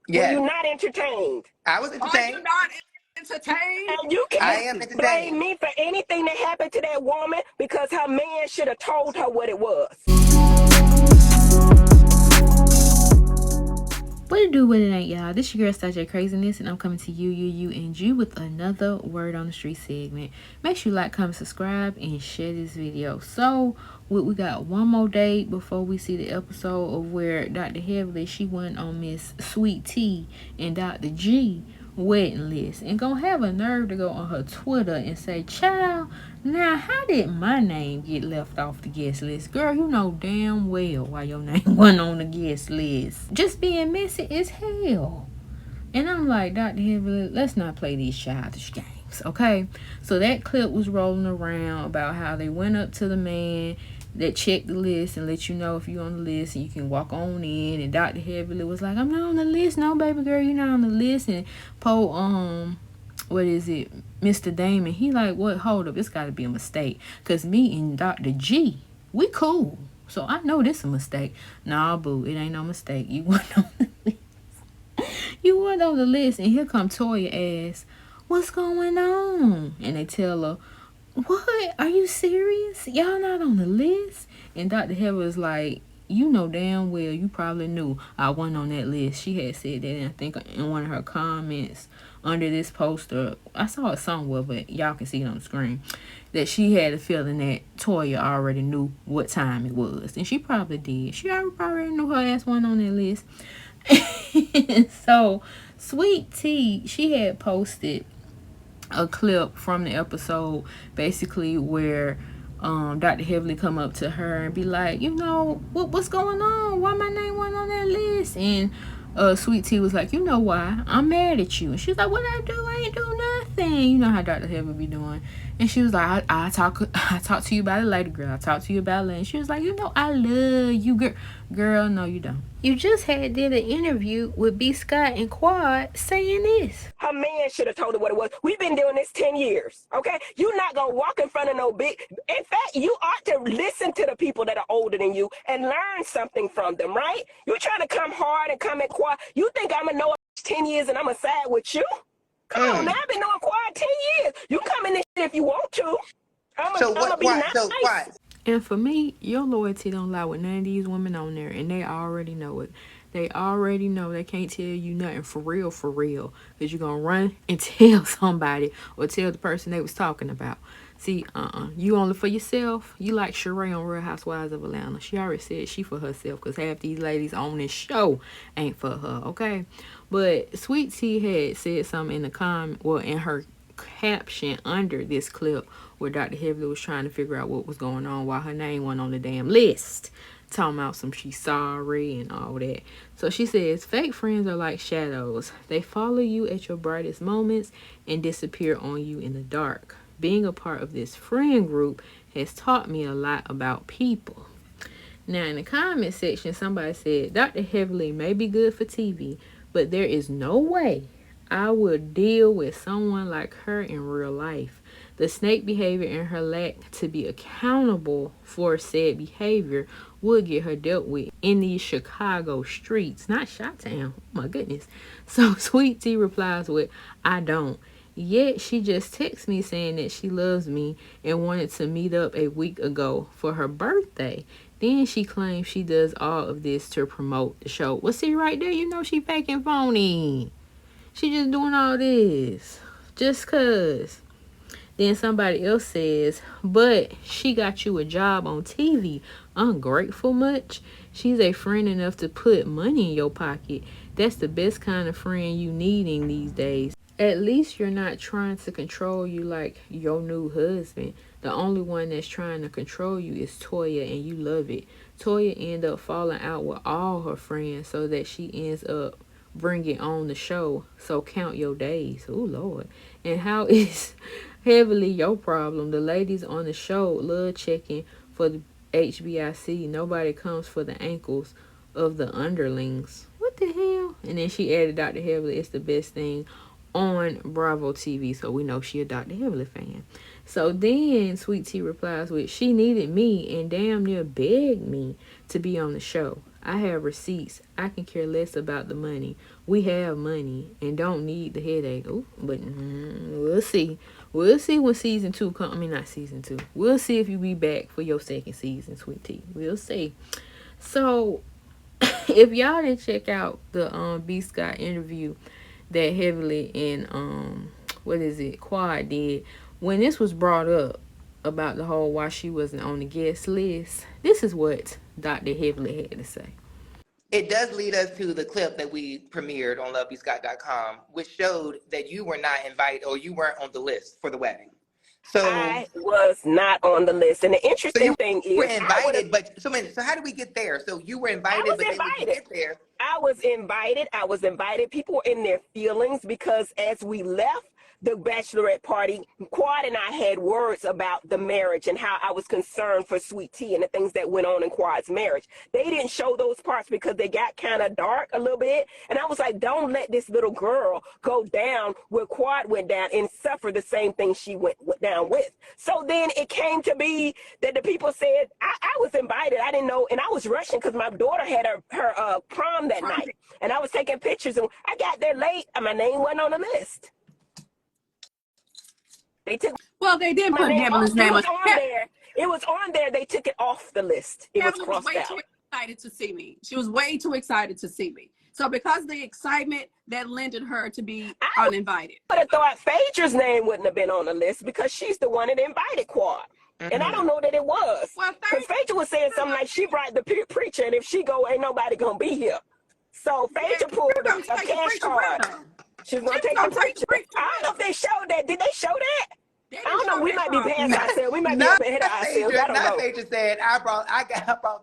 Were Yes, you not entertained? I was Are you entertained. not entertained? And you I can't am blame entertained. me for anything that happened to that woman because her man should have told her what it was. What it do, what it ain't, y'all? This your girl, Star J Craziness, and I'm coming to you, and you with another Word on the Street segment. Make sure you like, comment, subscribe, and share this video. So, we got one more day before we see the episode of where Dr. Heavily, she went on Miss Sweet Tea and Dr. G wedding list, and gonna have a nerve to go on her Twitter and say, child, now how did my name get left off the guest list? Girl, you know damn well why your name wasn't on the guest list. Just being messy as hell. And I'm like, Dr. Heavily, let's not play these childish games, okay? So that clip was rolling around about how they went up to the man that checked the list and let you know if you're on the list and you can walk on in. And Dr. Heavily was like, I'm not on the list. No, baby girl, you're not on the list. And what is it, Mr. Damon, he like, what, hold up, it's got to be a mistake, because me and Dr. G, we cool, so I know this a mistake. Nah, boo, it ain't no mistake. You weren't on the list. You weren't on the list. And here come Toya ass, what's going on? And they tell her, what, are you serious? Y'all not on the list? And Dr. Heather is like, you know damn well, you probably knew I wasn't on that list. She had said that, and I think in one of her comments under this poster, I saw it somewhere, but y'all can see it on the screen, that she had a feeling that Toya already knew what time it was. And she probably did. She already knew her ass wasn't on that list. So, Sweet Tea, she had posted a clip from the episode basically where Dr. Heavily come up to her and be like, you know, what's going on? Why my name wasn't on that list? And Sweet Tea was like, you know why? I'm mad at you. And she's like, what I do? I ain't do nothing. You know how Dr. Heavily be doing. And she was like, I talk to you about it later, girl. I talk to you about it later. And she was like, you know, I love you, girl. Girl, no, you don't. You just did an interview with B. Scott and Quad saying this. Her man should have told her what it was. We've been doing this 10 years, okay? You're not going to walk in front of no big... In fact, you ought to listen to the people that are older than you and learn something from them, right? You're trying to come hard and come in quiet. You think I'm going to know 10 years and I'm going to side with you? Come on, now I've been knowing Quad 10 years. You come in this shit if you want to. I'm So going to what? be Why? nice. So why? And for me, your loyalty don't lie with none of these women on there, and they already know it. They already know they can't tell you nothing for real, because you're going to run and tell somebody or tell the person they was talking about. See, you only for yourself. You like Sheree on Real Housewives of Atlanta. She already said she for herself, because half these ladies on this show ain't for her, okay? But Sweet Tea had said something in the comment, well, in her caption under this clip where Dr. Heavily was trying to figure out what was going on while her name wasn't on the damn list. Talking about some she's sorry and all that. So she says, fake friends are like shadows. They follow you at your brightest moments and disappear on you in the dark. Being a part of this friend group has taught me a lot about people. Now, in the comment section, somebody said, Dr. Heavily may be good for TV, but there is no way I would deal with someone like her in real life. The snake behavior and her lack to be accountable for said behavior would get her dealt with in these Chicago streets, not Chi-Town. Oh my goodness. So Sweet Tea replies with, I don't. Yet she just texted me saying that she loves me and wanted to meet up a week ago for her birthday. Then she claims she does all of this to promote the show. Well, see right there, you know she fake and phony. She just doing all this just cause. Then somebody else says, but she got you a job on TV. Ungrateful much? She's a friend enough to put money in your pocket. That's the best kind of friend you needing these days. At least you're not trying to control you like your new husband. The only one that's trying to control you is Toya, and you love it. Toya end up falling out with all her friends so that she ends up bringing on the show. So count your days. Oh, Lord. And how is heavily your problem? The ladies on the show love checking for the HBIC. Nobody comes for the ankles of the underlings. What the hell? And then she added, Dr. Heavily, it's the best thing on Bravo TV. So we know she a Dr. Heavily fan. So then Sweet Tea replies with, she needed me and damn near begged me to be on the show. I have receipts. I can care less about the money. We have money and don't need the headache. Oh, but we'll see. We'll see when season 2 come. I mean, not season 2. We'll see if you be back for your second season, Sweet Tea. We'll see. So, if y'all didn't check out the B Scott interview that Heavily and Quad did, when this was brought up about the whole why she wasn't on the guest list, this is what Dr. Heavily had to say. It does lead us to the clip that we premiered on lovebscott.com, which showed that you were not invited, or you weren't on the list for the wedding. So I was not on the list. And the interesting thing is, you were invited, but so how did we get there? So you were invited, but then when you get there, I was invited. People were in their feelings because as we left the bachelorette party, Quad and I had words about the marriage and how I was concerned for Sweet Tea and the things that went on in Quad's marriage. They didn't show those parts because they got kind of dark a little bit. And I was like, don't let this little girl go down where Quad went down and suffer the same thing she went down with. So then it came to be that the people said, I was invited. I didn't know. And I was rushing because my daughter had her prom that night. And I was taking pictures. And I got there late and my name wasn't on the list. They didn't put Heavenly's name on there. It was on there. They took it off the list. It was crossed out. Too excited to see me. She was way too excited to see me. So because of the excitement, that lended her to be uninvited. I would have thought Phaedra's name wouldn't have been on the list because she's the one that invited Quad. Mm-hmm. And I don't know that it was. Because Phaedra was saying something like she brought the preacher, and if she go, ain't nobody going to be here. So Phaedra pulled a cash card. She's going to take the preacher. I don't know if they showed that. Did they show that? I don't know. We might be past ourselves. We might be up ahead of ourselves. I don't know. Phaedra said, I brought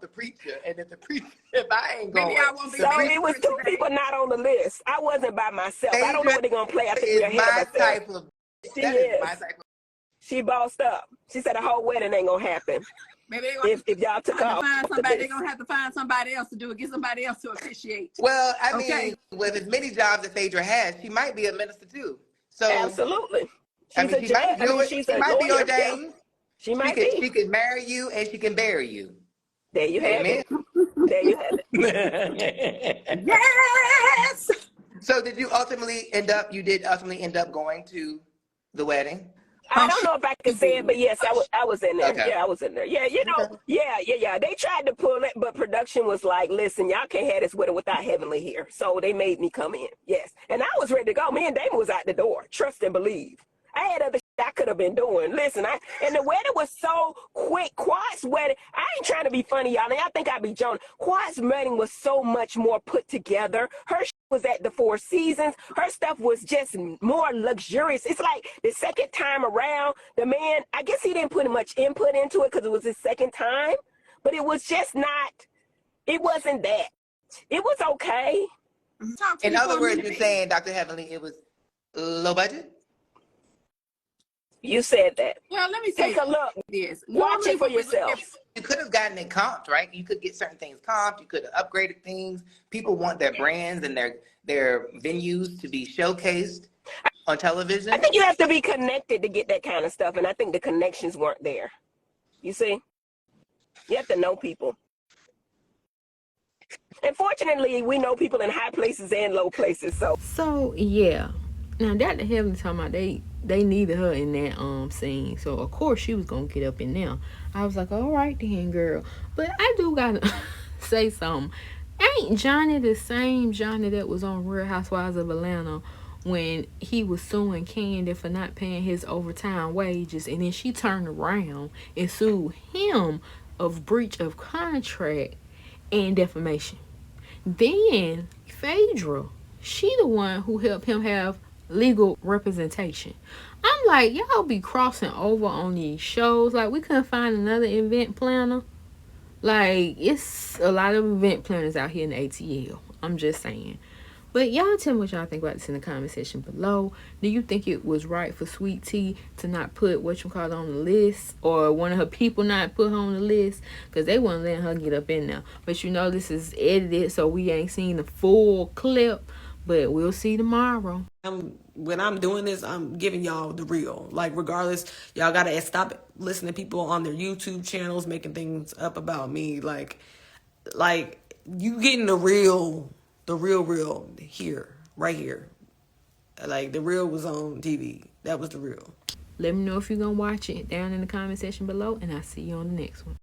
the preacher, and if I ain't going, I won't be. So it was two people not on the list. I wasn't by myself. I don't know what they're gonna play. I think we're ahead of ourselves. She is. She bossed up. She said the whole wedding ain't gonna happen. Maybe if y'all took off, they're gonna have to find somebody else to do it. Get somebody else to officiate. Well, I mean, with as many jobs that Phaedra has, she might be a minister too. So absolutely. She might be ordained. She might be. She can marry you and she can bury you. There you have it. There you have it. Yes. So did you ultimately end up going to the wedding? I don't know if I can say it, but yes, I was in there. Okay. Yeah, I was in there. Yeah, yeah. They tried to pull it, but production was like, listen, y'all can't have this wedding without Heavenly here. So they made me come in. Yes. And I was ready to go. Me and Damon was out the door. Trust and believe. I had other shit I could have been doing. Listen, and the wedding was so quick. Quad's wedding, I ain't trying to be funny, y'all. And y'all think I be Jonah. Quad's wedding was so much more put together. Her was at the Four Seasons. Her stuff was just more luxurious. It's like the second time around, the man, I guess he didn't put much input into it because it was his second time. But it was just not, it wasn't that. It was okay. In other words, you're saying, Dr. Heavenly, it was low budget? You said that. Well, let me take a look. Yes. Watch it for yourself. You could have gotten it comped, right? You could get certain things comped. You could have upgraded things. People want their brands and their venues to be showcased on television. I think you have to be connected to get that kind of stuff, and I think the connections weren't there. You see? You have to know people. And fortunately, we know people in high places and low places. So yeah. Now Dr. Heavenly talking about they needed her in that scene, so of course she was gonna get up in there. I was like, all right then, girl. But I do gotta say something. Ain't Johnny the same Johnny that was on Real Housewives of Atlanta when he was suing Candy for not paying his overtime wages, and then she turned around and sued him of breach of contract and defamation? Then Phaedra, she the one who helped him have legal representation. I'm like, y'all be crossing over on these shows. Like, we couldn't find another event planner. Like, it's a lot of event planners out here in the ATL. I'm just saying. But y'all tell me what y'all think about this in the comment section below. Do you think it was right for Sweet Tea to not put whatchamacallit on the list, or one of her people not put her on the list? Because they wasn't letting her get up in there. But you know, this is edited, so we ain't seen the full clip. But we'll see tomorrow. When I'm doing this, I'm giving y'all the real. Like, regardless, y'all gotta stop listening to people on their YouTube channels making things up about me. Like you getting the real here, right here. Like, the real was on TV. That was the real. Let me know if you're gonna watch it down in the comment section below, and I'll see you on the next one.